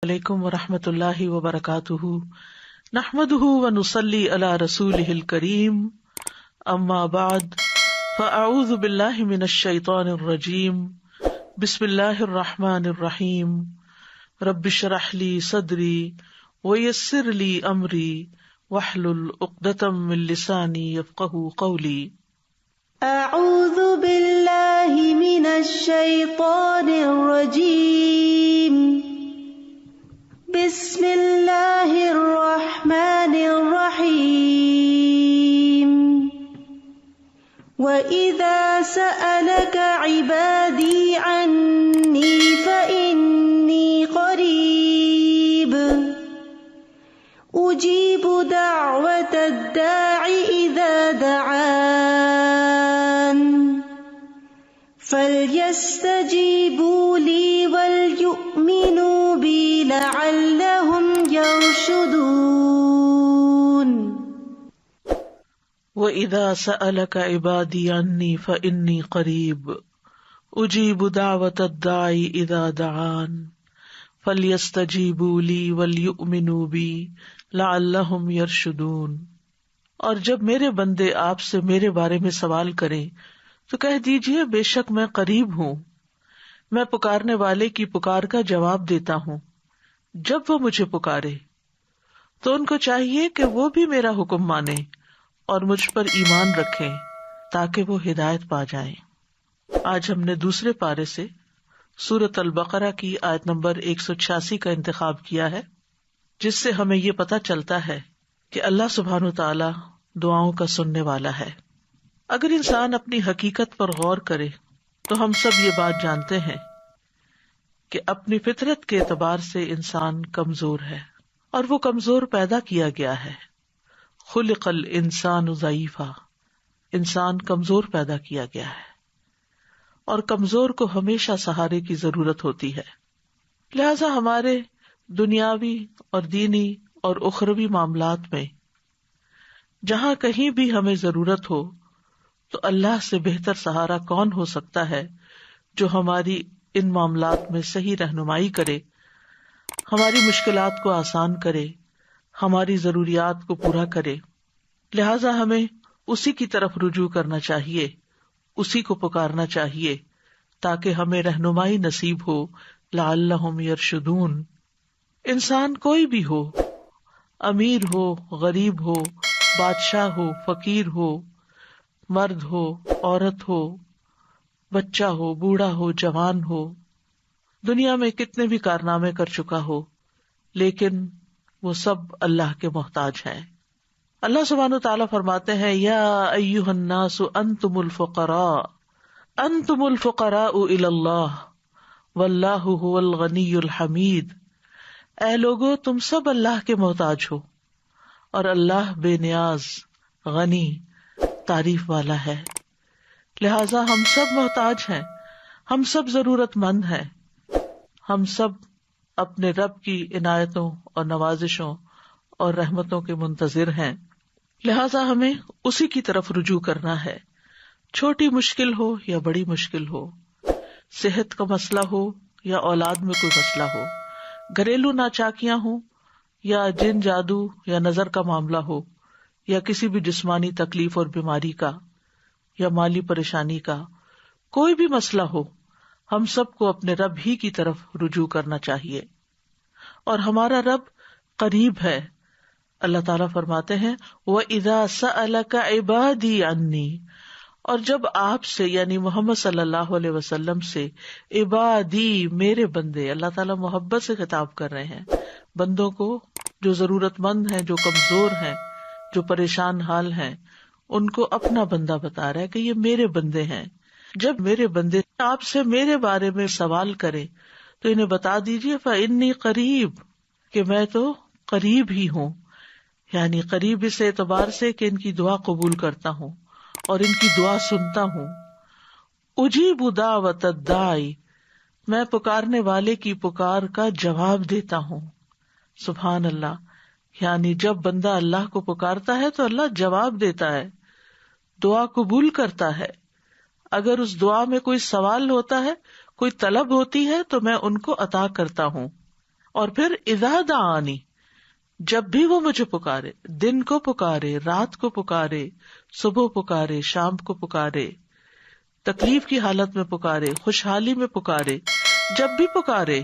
علیکم ورحمۃ اللہ وبرکاتہ نحمده ونصلی علی رسولہ الکریم اما بعد فاعوذ باللہ من الشیطان الرجیم بسم اللہ الرحمن الرحیم رب اشرح لی صدری ویسر لی امری واحلل عقدۃ من لسانی یفقہوا قولی اعوذ باللہ من الشیطان الرجیم بسم اللہ الرحمن الرحیم وَإِذَا سَأَلَكَ عِبَادِي عَنِّي فَإِنِّي قَرِيبٌ أُجِيبُ دَعْوَةَ الدَّاعِ إِذَا دَعَانِ فَلْيَسْتَجِيبُوا لِي وَلْيُؤْمِنُوا بِي لَعَلَّهُمْ يَرْشُدُونَ وَإِذَا سَأَلَكَ عِبَادِي عَنِّي فَإِنِّي قَرِيبٌ أُجِيبُ دَعْوَةَ الدَّاعِ إِذَا دَعَانِ فَلْيَسْتَجِيبُوا لِي وَلْيُؤْمِنُوا بِي لَعَلَّهُمْ يَرْشُدُونَ۔ اور جب میرے بندے آپ سے میرے بارے میں سوال کریں تو کہہ دیجئے بے شک میں قریب ہوں، میں پکارنے والے کی پکار کا جواب دیتا ہوں۔ جب وہ مجھے پکارے تو ان کو چاہیے کہ وہ بھی میرا حکم مانیں اور مجھ پر ایمان رکھیں تاکہ وہ ہدایت پا جائیں۔ آج ہم نے دوسرے پارے سے سورۃ البقرہ کی آیت نمبر 186 کا انتخاب کیا ہے، جس سے ہمیں یہ پتہ چلتا ہے کہ اللہ سبحانہ وتعالی دعاؤں کا سننے والا ہے۔ اگر انسان اپنی حقیقت پر غور کرے تو ہم سب یہ بات جانتے ہیں کہ اپنی فطرت کے اعتبار سے انسان کمزور ہے، اور وہ کمزور پیدا کیا گیا ہے۔ خلق الانسان ضعیفا، انسان کمزور پیدا کیا گیا ہے، اور کمزور کو ہمیشہ سہارے کی ضرورت ہوتی ہے۔ لہذا ہمارے دنیاوی اور دینی اور اخروی معاملات میں جہاں کہیں بھی ہمیں ضرورت ہو تو اللہ سے بہتر سہارا کون ہو سکتا ہے جو ہماری ان معاملات میں صحیح رہنمائی کرے، ہماری مشکلات کو آسان کرے، ہماری ضروریات کو پورا کرے۔ لہذا ہمیں اسی کی طرف رجوع کرنا چاہیے، اسی کو پکارنا چاہیے تاکہ ہمیں رہنمائی نصیب ہو۔ لعلہم یرشدون۔ انسان کوئی بھی ہو، امیر ہو، غریب ہو، بادشاہ ہو، فقیر ہو، مرد ہو، عورت ہو، بچہ ہو، بوڑھا ہو، جوان ہو، دنیا میں کتنے بھی کارنامے کر چکا ہو، لیکن وہ سب اللہ کے محتاج ہیں۔ اللہ سبحانہ وتعالیٰ فرماتے ہیں یا ایھا الناس انتم الفقراء الی اللہ واللہ ھو الغنی الحمید۔ اے لوگو تم سب اللہ کے محتاج ہو اور اللہ بے نیاز، غنی، تعریف والا ہے۔ لہذا ہم سب محتاج ہیں، ہم سب ضرورت مند ہیں، ہم سب اپنے رب کی عنایتوں اور نوازشوں اور رحمتوں کے منتظر ہیں۔ لہذا ہمیں اسی کی طرف رجوع کرنا ہے، چھوٹی مشکل ہو یا بڑی مشکل ہو، صحت کا مسئلہ ہو یا اولاد میں کوئی مسئلہ ہو، گھریلو ناچاکیاں ہوں یا جن جادو یا نظر کا معاملہ ہو، یا کسی بھی جسمانی تکلیف اور بیماری کا یا مالی پریشانی کا، کوئی بھی مسئلہ ہو، ہم سب کو اپنے رب ہی کی طرف رجوع کرنا چاہیے، اور ہمارا رب قریب ہے۔ اللہ تعالیٰ فرماتے ہیں وَإِذَا سَأَلَكَ عِبَادِي عَنِّي، اور جب آپ سے یعنی محمد صلی اللہ علیہ وسلم سے عبادی میرے بندے، اللہ تعالیٰ محبت سے خطاب کر رہے ہیں بندوں کو جو ضرورت مند ہیں، جو کمزور ہیں، جو پریشان حال ہیں، ان کو اپنا بندہ بتا رہا ہے کہ یہ میرے بندے ہیں۔ جب میرے بندے آپ سے میرے بارے میں سوال کریں تو انہیں بتا دیجیے فإنی قریب، کہ میں تو قریب ہی ہوں، یعنی قریب اس اعتبار سے کہ ان کی دعا قبول کرتا ہوں اور ان کی دعا سنتا ہوں۔ اجیب دعوت الداعی، میں پکارنے والے کی پکار کا جواب دیتا ہوں۔ سبحان اللہ، یعنی جب بندہ اللہ کو پکارتا ہے تو اللہ جواب دیتا ہے، دعا قبول کرتا ہے۔ اگر اس دعا میں کوئی سوال ہوتا ہے، کوئی طلب ہوتی ہے تو میں ان کو عطا کرتا ہوں، اور پھر اذا دعانی، جب بھی وہ مجھے پکارے، دن کو پکارے، رات کو پکارے، صبح پکارے، شام کو پکارے، تکلیف کی حالت میں پکارے، خوشحالی میں پکارے، جب بھی پکارے،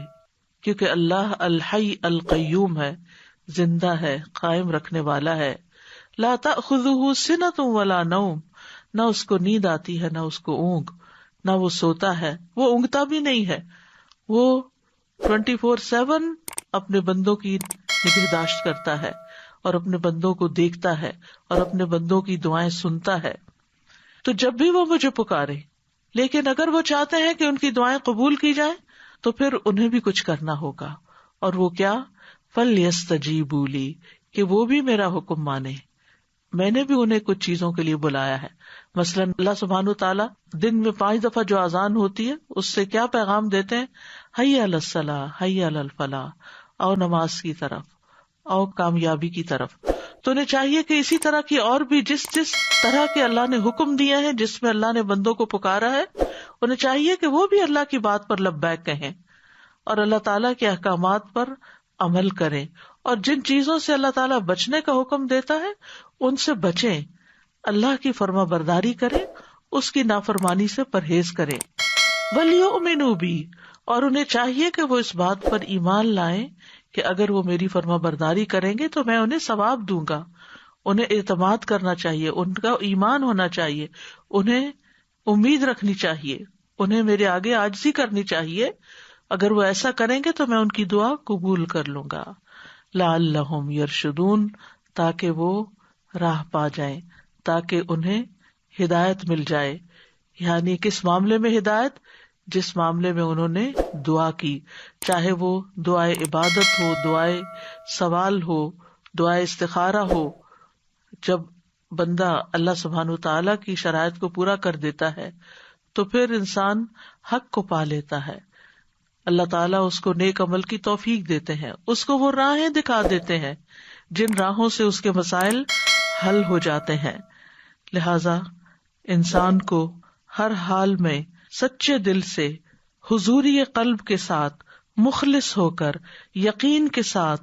کیونکہ اللہ الحی القیوم ہے، زندہ ہے، قائم رکھنے والا ہے. لا تأخذہ سنۃ ولا نوم، نہ اس کو نیند آتی ہے، نہ اس کو اونگ، نہ وہ سوتا ہے، وہ اونگتا بھی نہیں ہے، وہ 24/7 اپنے بندوں کی نگہداشت کرتا ہے اور اپنے بندوں کو دیکھتا ہے اور اپنے بندوں کی دعائیں سنتا ہے. تو جب بھی وہ مجھے پکارے، لیکن اگر وہ چاہتے ہیں کہ ان کی دعائیں قبول کی جائیں تو پھر انہیں بھی کچھ کرنا ہوگا. اور وہ کیا؟ فَلْيَسْتَجِيبُوا لِي، کہ وہ بھی میرا حکم مانے. میں نے بھی انہیں کچھ چیزوں کے لیے بلایا ہے. مثلاً اللہ سبحانہ وتعالیٰ دن میں 5 دفعہ جو اذان ہوتی ہے اس سے کیا پیغام دیتے ہیں؟ حی علی الصلاۃ، حی علی الفلاح، آؤ نماز کی طرف، آؤ کامیابی کی طرف. تو انہیں چاہیے کہ اسی طرح کی اور بھی جس طرح کے اللہ نے حکم دیا ہے، جس میں اللہ نے بندوں کو پکارا ہے، انہیں چاہیے کہ وہ بھی اللہ کی بات پر لبیک کہیں اور اللہ تعالیٰ کے احکامات پر عمل کریں، اور جن چیزوں سے اللہ تعالیٰ بچنے کا حکم دیتا ہے ان سے بچیں، اللہ کی فرما برداری کریں، اس کی نافرمانی سے پرہیز کریں. وَلْيُؤْمِنُوا بِي، اور انہیں چاہیے کہ وہ اس بات پر ایمان لائیں کہ اگر وہ میری فرما برداری کریں گے تو میں انہیں ثواب دوں گا. انہیں اعتماد کرنا چاہیے، ان کا ایمان ہونا چاہیے، انہیں امید رکھنی چاہیے، انہیں میرے آگے عاجزی کرنی چاہیے. اگر وہ ایسا کریں گے تو میں ان کی دعا قبول کر لوں گا. لعلہم یرشدون، تاکہ وہ راہ پا جائیں، تاکہ انہیں ہدایت مل جائے. یعنی کس معاملے میں ہدایت؟ جس معاملے میں انہوں نے دعا کی، چاہے وہ دعائے عبادت ہو، دعائے سوال ہو، دعائے استخارہ ہو. جب بندہ اللہ سبحانہ وتعالیٰ کی شرائط کو پورا کر دیتا ہے تو پھر انسان حق کو پا لیتا ہے. اللہ تعالیٰ اس کو نیک عمل کی توفیق دیتے ہیں، اس کو وہ راہیں دکھا دیتے ہیں جن راہوں سے اس کے مسائل حل ہو جاتے ہیں. لہذا انسان کو ہر حال میں سچے دل سے، حضوری قلب کے ساتھ، مخلص ہو کر، یقین کے ساتھ،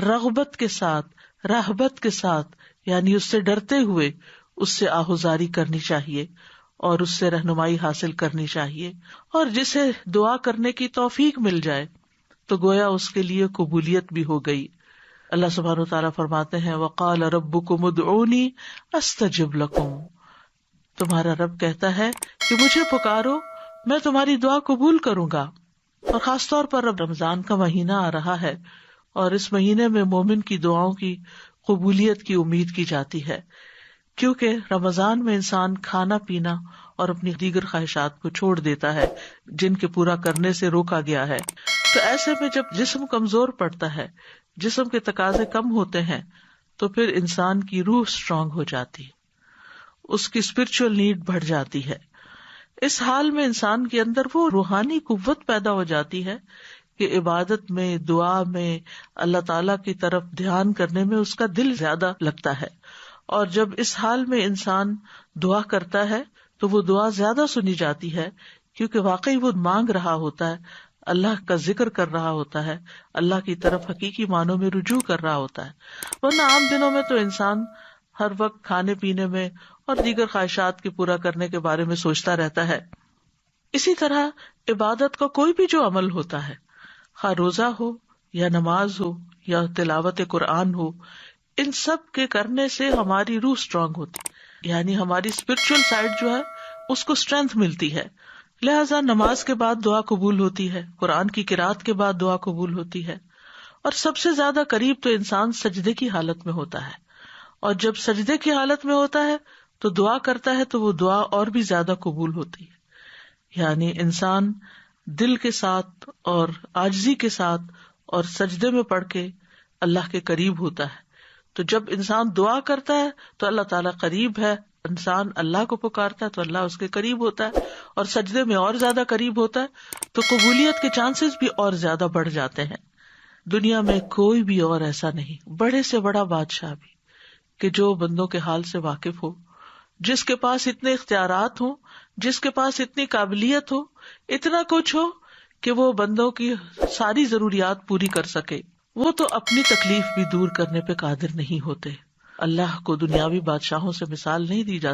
رغبت کے ساتھ، رہبت کے ساتھ، یعنی اس سے ڈرتے ہوئے اس سے آہوزاری کرنی چاہیے اور اس سے رہنمائی حاصل کرنی چاہیے. اور جسے دعا کرنے کی توفیق مل جائے تو گویا اس کے لیے قبولیت بھی ہو گئی. اللہ سبحانہ وتعالیٰ فرماتے ہیں وَقَالَ رَبُّكُمُ ادْعُونِي أَسْتَجِبْ لَكُمْ، تمہارا رب کہتا ہے کہ مجھے پکارو، میں تمہاری دعا قبول کروں گا. اور خاص طور پر اب رمضان کا مہینہ آ رہا ہے اور اس مہینے میں مومن کی دعاؤں کی قبولیت کی امید کی جاتی ہے، کیونکہ رمضان میں انسان کھانا پینا اور اپنی دیگر خواہشات کو چھوڑ دیتا ہے جن کے پورا کرنے سے روکا گیا ہے. تو ایسے میں جب جسم کمزور پڑتا ہے، جسم کے تقاضے کم ہوتے ہیں، تو پھر انسان کی روح اسٹرانگ ہو جاتی، اس کی اسپرچل نیڈ بڑھ جاتی ہے. اس حال میں انسان کے اندر وہ روحانی قوت پیدا ہو جاتی ہے کہ عبادت میں، دعا میں، اللہ تعالی کی طرف دھیان کرنے میں اس کا دل زیادہ لگتا ہے. اور جب اس حال میں انسان دعا کرتا ہے تو وہ دعا زیادہ سنی جاتی ہے، کیونکہ واقعی وہ مانگ رہا ہوتا ہے، اللہ کا ذکر کر رہا ہوتا ہے، اللہ کی طرف حقیقی معنوں میں رجوع کر رہا ہوتا ہے. ورنہ عام دنوں میں تو انسان ہر وقت کھانے پینے میں اور دیگر خواہشات کے پورا کرنے کے بارے میں سوچتا رہتا ہے. اسی طرح عبادت کا کوئی بھی جو عمل ہوتا ہے، خواہ روزہ ہو یا نماز ہو یا تلاوت قرآن ہو، ان سب کے کرنے سے ہماری روح اسٹرانگ ہوتی، یعنی ہماری اسپرچل سائڈ جو ہے اس کو اسٹرینتھ ملتی ہے. لہذا نماز کے بعد دعا قبول ہوتی ہے، قرآن کی قرات کے بعد دعا قبول ہوتی ہے، اور سب سے زیادہ قریب تو انسان سجدے کی حالت میں ہوتا ہے. اور جب سجدے کی حالت میں ہوتا ہے تو دعا کرتا ہے تو وہ دعا اور بھی زیادہ قبول ہوتی ہے. یعنی انسان دل کے ساتھ اور عاجزی کے ساتھ اور سجدے میں پڑھ کے اللہ کے قریب ہوتا ہے. تو جب انسان دعا کرتا ہے تو اللہ تعالیٰ قریب ہے، انسان اللہ کو پکارتا ہے تو اللہ اس کے قریب ہوتا ہے، اور سجدے میں اور زیادہ قریب ہوتا ہے تو قبولیت کے چانسز بھی اور زیادہ بڑھ جاتے ہیں. دنیا میں کوئی بھی اور ایسا نہیں، بڑے سے بڑا بادشاہ بھی، کہ جو بندوں کے حال سے واقف ہو، جس کے پاس اتنے اختیارات ہوں، جس کے پاس اتنی قابلیت ہو، اتنا کچھ ہو کہ وہ بندوں کی ساری ضروریات پوری کر سکے. وہ تو اپنی تکلیف بھی دور کرنے پہ قادر نہیں ہوتے. اللہ کو دنیاوی بادشاہوں سے مثال نہیں دی جاتی.